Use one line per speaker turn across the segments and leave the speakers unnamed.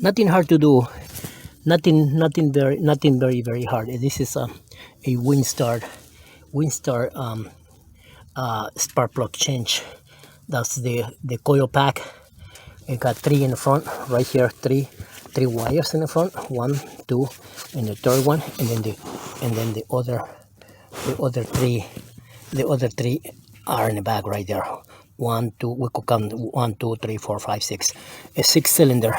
Nothing hard to do. Nothing very hard. This is a Windstar spark plug change. That's the coil pack. It got 3 in the front right here, three wires in the front, 1, 2, and the third one, and then the other three are in the back right there. 1, 2, we could count 1, 2, 3, 4, 5, 6. A 6-cylinder.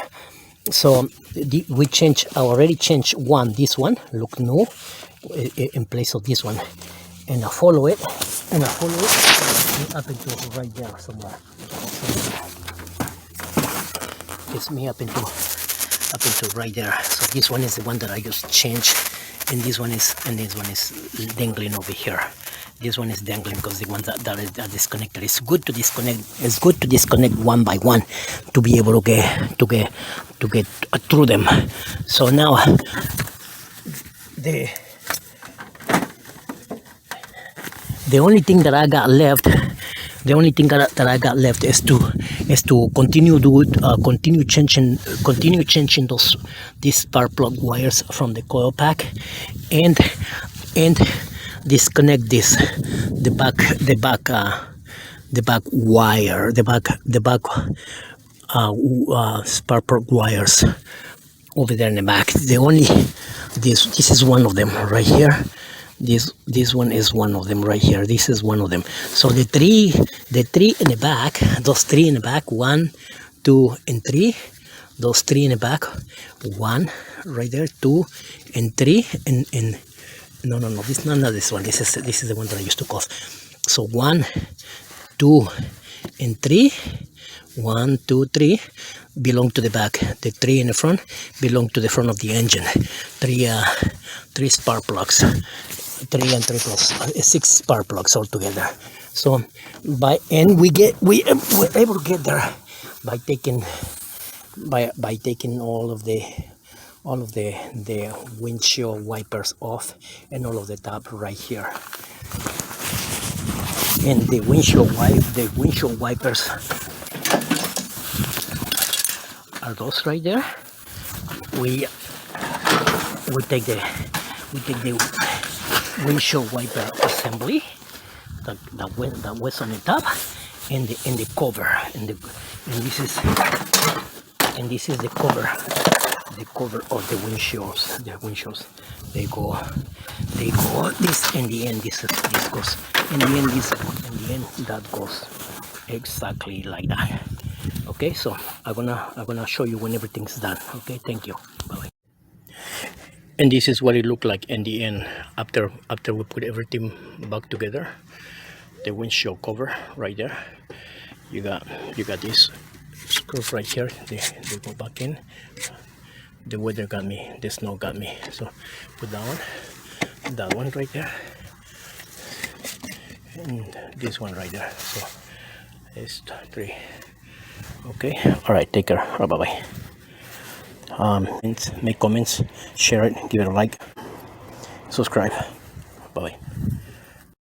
So we already changed one. This one look new in place of this one, and I follow it up into right there somewhere. It's me up into right there. So this one is the one that I just changed, and this one is dangling over here. This one is dangling because the ones that are disconnected. It's good to disconnect. It's good to disconnect one by one to be able to get through them. So now the only thing that I got left. The only thing that I got left is to continue changing these spark plug wires from the coil pack, and disconnect the back spark plug wires over there in the back. This is one of them right here. This one is one of them right here. This is one of them. So the three in the back, those 3 in the back, 1, 2, and 3. Those 3 in the back, 1 right there, 2 and 3, and no, this is not this one. This is the one that I used to cause. So 1, 2, and 3. 1, 2, 3 belong to the back. The 3 in the front belong to the front of the engine. 3 spark plugs. 3 and 3 plus 6 spark plugs all together. So we're able to get there by taking all of the windshield wipers off, and all of the top right here. And the windshield wipers are those right there. We take the windshield wiper assembly that was on the top, and the cover, and this is the cover of the windshields. They go this in the end. This goes in the end. That goes exactly like that. Okay, so I'm gonna show you when everything's done. Okay, thank you. Bye. And this is what it looked like in the end after we put everything back together. The windshield cover right there. You got these screws right here. They go back in. The weather got me. The snow got me. So put that one right there, and this one right there. So it's 3. Okay. All right. Take care. Bye bye. Make comments, share it, give it a like, subscribe. Bye bye.